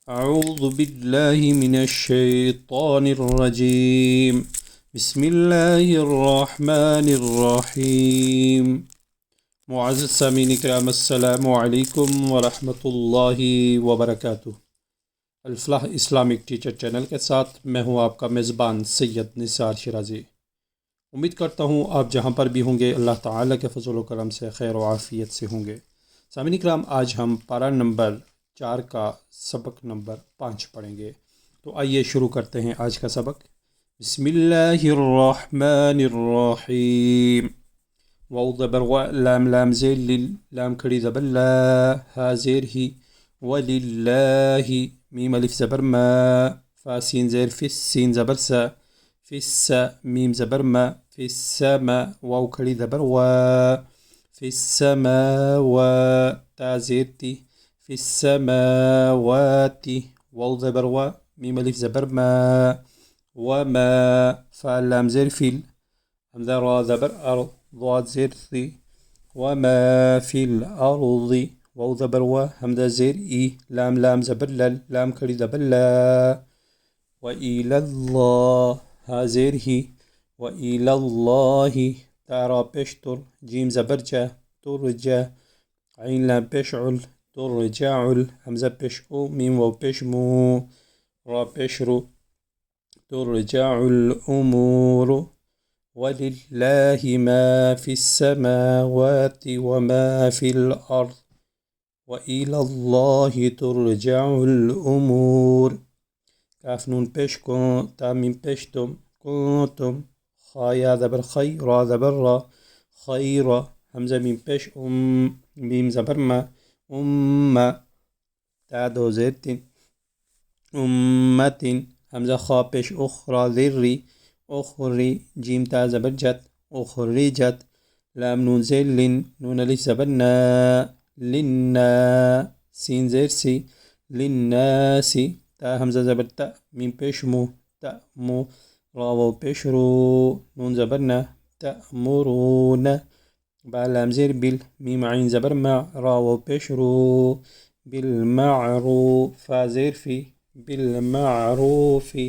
أعوذ بالله من الشيطان الرجيم. بسم الله الرحمن الرحيم. معزز सामीन इकराम, अस्सलामु अलैकुम वरहमतुल्लाहि वबरकातुह। अल्फलाह इस्लामिक टीचर चैनल के साथ मैं हूँ आपका मेज़बान सैयद निसार शिराज़ी। उम्मीद करता हूँ आप जहाँ पर भी होंगे अल्लाह ताला के फज़ल व करम से खैर व आफ़ियत से होंगे। सामीन इकराम, आज हम पारा नंबर 4 का सबक नंबर 5 पढ़ेंगे। तो आइए शुरू करते हैं आज का सबक। बिस्मिल्लाहिर्रहमानिर्रहीम। वाव ज़बर व, लाम लाम ज़ेर लिल, लाम खड़ी ज़बर ला, हा ज़ेर ही, वलिल्लाहि, मीम अलिफ ज़बर मा, फा सीन ज़ेर फिस, सीन ज़बर सा, फिस्सा, मीम ज़बर मा, फिस्समा, वाव खड़ी ज़बर वा, फिस्समा वा, ता ज़ेर ती, फिस्समावाति, वाव ज़बर वा, मीम अलिफ ज़बर मा, वमा, फा लाम ज़ेर फिल, हमज़ा रा ज़बर अर, ضاد ज़ेर सी, वमा फिल अर्ज़ि, वाव ज़बर वा, हमज़ा ज़ेर ई, लाम लाम ज़बर लल, लाम खड़ी ज़बर ला, व इलल्लाह, हा ज़ेर ही, व इलल्लाहि, ता रा पेश तुर, जीम ज़बर जा, तुरजा, عين لام पेश उल, तुरजाउल, हमज़ा पेश ओ, मीम वाव पेश मू, रा पेश रू, तुरजाउल उमूरु, वलिल्लाहि मा फिस्समावाति व मा फिल अर्द, व इलल्लाहि तुरजाउल उमूर। काफ नून पेश को, ता मीम पेश तुम, कुंतुम, खा या ज़बर खै, रा ज़बर रा, खैरा, हमज़ा मीम पेश मीम ज़बर मा, उम्मा, ता दो ज़ेर तीन, उम्मतिन, हमज़ा खा पेश उख, रा ज़ेर री, उखरी, जीम ता ज़बर जत, उखरिजत, लाम नून ज़ेर लिन, नून अलिफ ज़बर ना, लिन्ना, सीन ज़ेर सी, लिन्नासी, ता हमज़ा ज़बर ता, मीम पेश मू, तअमु, रा वाव पेश रू, नून ज़बर ना, तअमुरूना, बा लाम ज़ेर बिल, मीम आइन ज़बर मा, रा वाव पेश रू, बिलमारूफ, फा ज़ेर फी, बिलमारूफी,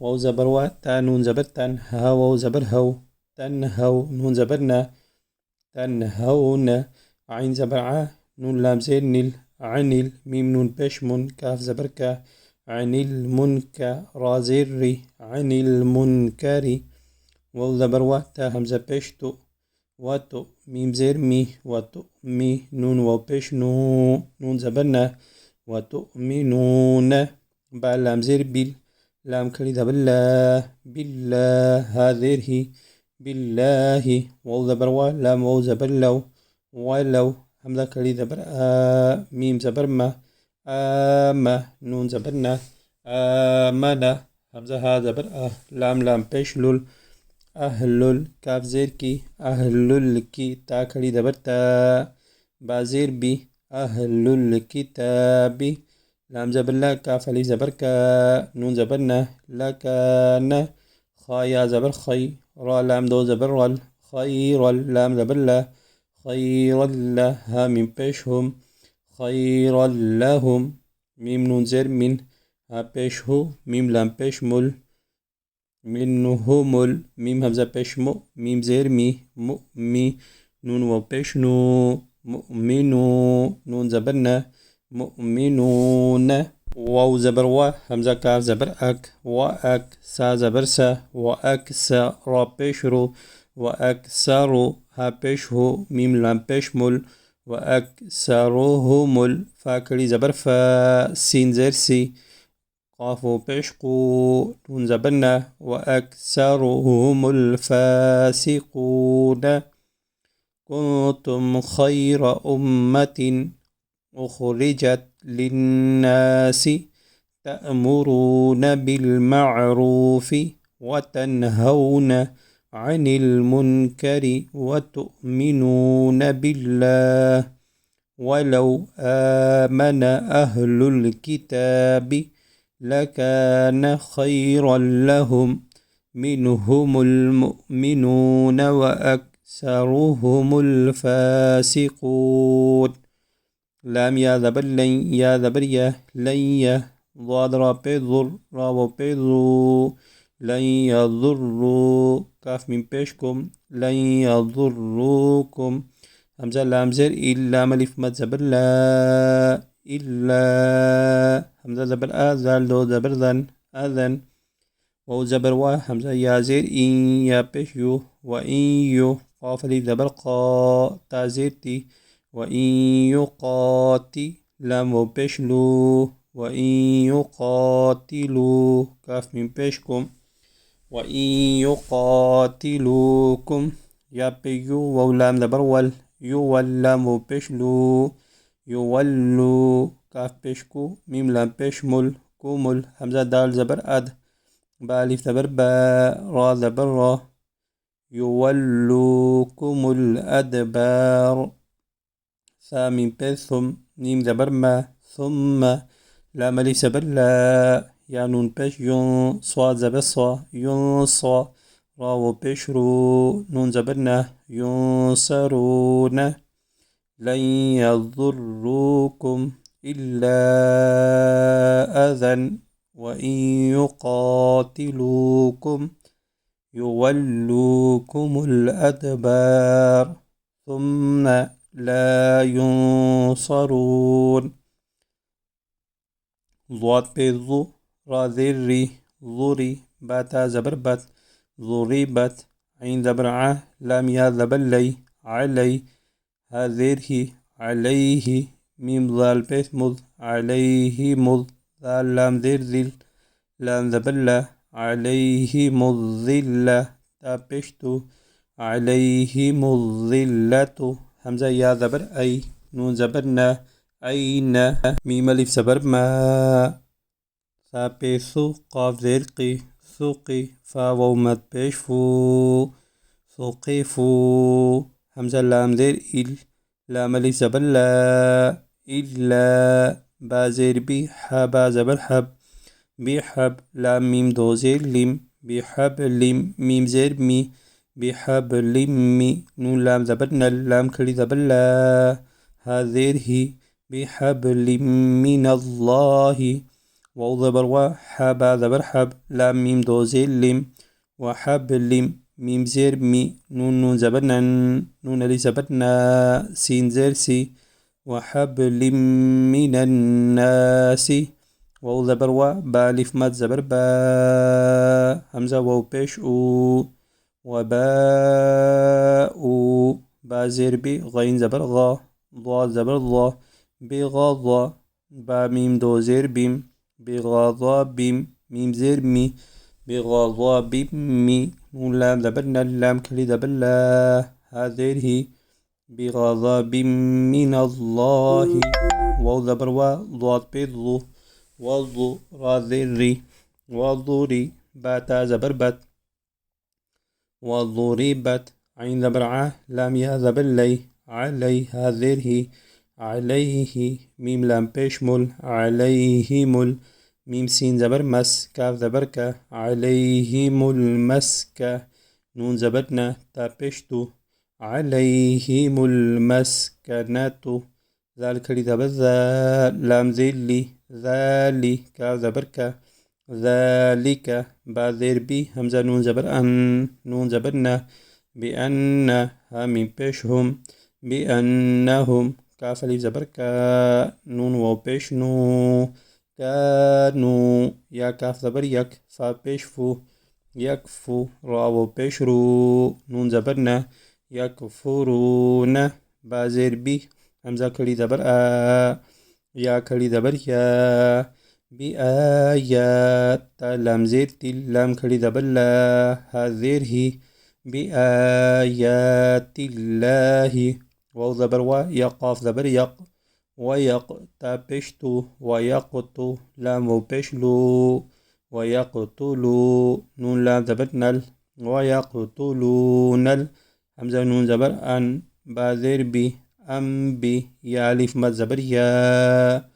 वाव ज़बर वा, ता नून ज़बर तन, हा वाव ज़बर हव, तनहव, नून ज़बर ना, तनहवना, आइन ज़बर आ, नून लाम ज़ेर निल, अनिल, मीम नून पेश मुन, काफ ज़बर का, अनिल मुनका, रा ज़ेर री, अनिल मुनकरी, वाव ज़बर वा, ता हमज़ा पेश तो, वतो, मीम ज़ेर मी, वतो मी, नून वाव पेश नू, नून ज़बर ना, वतो मिनून, बा लाम ज़ेर बिल, लाम खड़ी ज़बर ला, बिल्लाह, हा ज़ेर ही, बिल्लाहि, वाव ज़बर वा, लाम वाव ज़बर लव, वलव, हमज़ा खड़ी ज़बर आ, मीम ज़बर मा, आमा, नून ज़बर ना, आमना, हमज़ा हा ज़बर आ, लाम लाम पेश लुल, अहलुल, काफ ज़ेर की, अहलुल की, ता खड़ी ज़बर ता, बा ज़ेर बी, अहलुल किताबी, लाम ज़बर ला, काफ अलिफ ज़बर का, नून ज़बर ना, लकाना, खा या ज़बर खै, रा लाम दो ज़बर रल, खैरल, लाम ज़बर ला, खैरल्ला, हा मीम पेश हम, खैरल्लहुम, मीम नून ज़ेर मिन, हा पेश हो, मीम लाम पेश मुल, मिनहुमुल, मीम हमज़ा पेश मु, मीम ज़ेर मी, मुमी, नून वाव पेश नू, मुमिनू, नून ज़बर ना, मुमिनून, वाव ज़बर वा, हमज़ा काफ ज़बर अक, व अक, सा ज़बर सा, व अक्सा, रा पेश रो, व अक्सरो, हा पेश हो, मीम लाम पेश मुल, व अक्सरोहुमुल, फा खड़ी ज़बर फा, सीन ज़ेर सी, قاف بشقو، نون زبنا، وأكثرهم الفاسقون. كنتم خير أمة أخرجت للناس تأمرون بالمعروف وتنهون عن المنكر وتؤمنون بالله ولو آمن أهل الكتاب لكان خيرا لهم منهم المؤمنون وأكثرهم الفاسقون. لام يا ذبر لن، يا ذبر يا، لن يا، ضاد را پیش ضر را و پیش ضو لن يضروا كاف من بيشكم لن يضروكم همزة لام زر إلا ملف مد زبر لا إلا همزة زبر زال دو زبر ذن أذن واو زبر وا همزة يا زر إن يا بيش يو وإن يو قاف لي زبر قا تا زر تي وإن يقاتي لام و بيش لو وإن يقاتلوا كاف من بيشكم وإن يقاتلوكم يا بيو وولام دبرول يولام وبشلو يولو كاف بشكو ميم لام بشمل كومل همزة دال زبر أد بالف زبر با را زبر را يولوكم الأدبار ثامن بثم ميم زبر ما ثم لا ملي زبر لا يا نون بش يون صاد زبر صا ينصى راو بشرو نون زبرنا ينصرون لن يضروكم إلا أذى وإن يقاتلوكم يولوكم الأدبار ثم لا ينصرون ضاد بيضو را ذري ضري باتا زبر بات ضربت عين زبر ع لام يا زبر لي علي هذه عليه ميم ضال بيت مض عليه مض ذال لام ذر ذل لام زبر لا عليه مضلة تابشتو عليه مضلة همزة يا زبر أي نون زبرنا أين ميم ألف زبر ما ثابسو قاف ذرقي ثقي فاو مد بيش فو ثقفو همزة لام ذر إل لام ألف زبر لا إلا با زر بي حبا زبر حب بحب لام ميم دو زر لم بحب لم ميم زر مي بحب لم نون لام زبر نل لام كلي زبر لا هذه بحبل من الله واو زبر وحبا زبر حب لام ميم دو زر لم وحبل ميم زر مي نون زبر نن نون ألف زبر نا سين زر سي وحبل من الناس واو زبر با ألف مد زبر با همزة واو بيش او وباء با زر بي غين زبر غا ضاد زبر ضا بغضا با ميم دو زر بيم بغضب ميم زر مي بغضب مي نون لام زبر اللام كلي زبر لا هذه بغضب من الله واو زبر ضاد بضو وضو را ذري وضري باتا زبر بت وضربت عين زبر ع لام يا زبر لي علي هذه عليه ميم لام بيشمل عليهم ميم سين زبر مس كاف زبر كا عليهم المسك نون زبرنا تا بيشتو عليهم المسكنة ذلك زبر ذا لام ذلي ذالي كاف زبر كا ذلك با ذر بي همزة نون زبر أن نون زبرنا بأن ها ميم بيشهم بأنهم كاف ألف زبر كا نون واو بيش نو كانوا يا كاف زبر يك فا بيش فو يكفو را واو بيش رو نون زبرنا يكفرون با زر بي همزة كلي زبر يا كلي زبر يا بآيات لام زر تل لام كلي زبر لا هذره بآيات الله واو زبر يقاف زبر يق ويق تا بشتو ويقتو لام وبشلو ويقتلو نون لام زبر نل ويقتلون همزة نون زبر أن با زر بي أم بي يا ألف مد زبر يا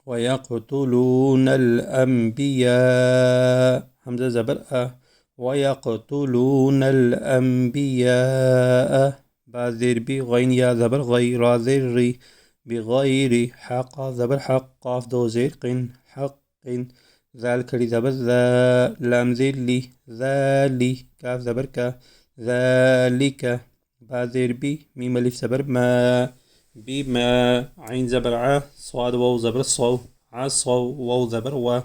ويقتلون الأنبياء همزة زبر ويقتلون الأنبياء با ذر بي غين يا زبر غير ذري بغير حق زبر حق قاف دو زير قن حق ذال كري زبر ذا لام زير لي ذالي كاف زبر كا ذلك با زير بي ميم ألف زبر ما بما عين زبر ع صاد واو زبر صو عصو واو زبر و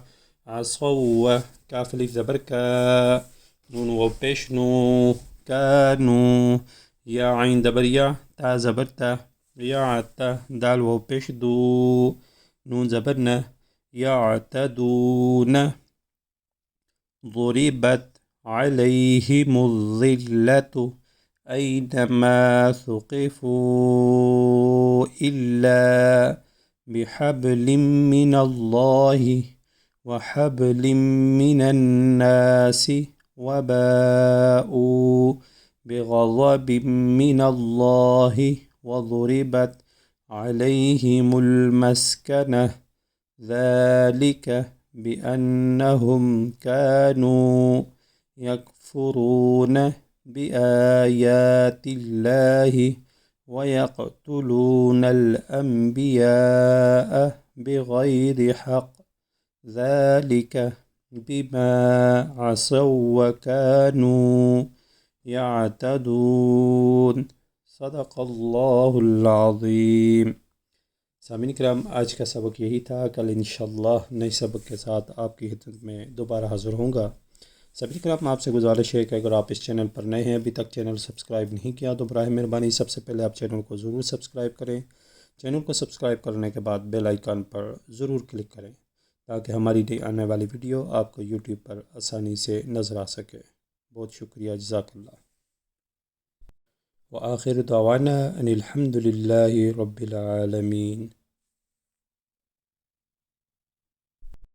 عصو كاف ألف زبر كا نون واو بيش نو كانوا يا عين زبر يا تا زبر تا يعت دال واو بيش دو نون زبرنا يعتدون ضربت عليهم الذلة أينما ثقفوا إلا بحبل من الله وحبل من الناس وباءوا بغضب من الله وضربت عليهم المسكنة ذلك بأنهم كانوا يكفرون بآيات الله ويقتلون الأنبياء بغير حق ذلك بما عصوا وكانوا يعتدون صدق الله العظيم। सामीन कराम, आज का सबक यही था। कल इंशाअल्लाह नए सबक के साथ आपकी खिदमत में दोबारा हाज़िर होऊंगा। सामीन कराम, आपसे गुजारिश है कि अगर आप इस चैनल पर नए हैं, अभी तक चैनल सब्सक्राइब नहीं किया, तो बराए मेहरबानी सबसे पहले आप चैनल को ज़रूर सब्सक्राइब करें। चैनल को सब्सक्राइब करने के बाद बेल आइकन पर ज़रूर क्लिक करें ताकि हमारी नई आने वाली वीडियो आपको यूट्यूब पर आसानी से नज़र आ सके। बहुत शुक्रिया, जज़ाकल्लाह। व आखिर दावाना अनिल हम्दुलिल्लाहि रब्बिल आलमीन।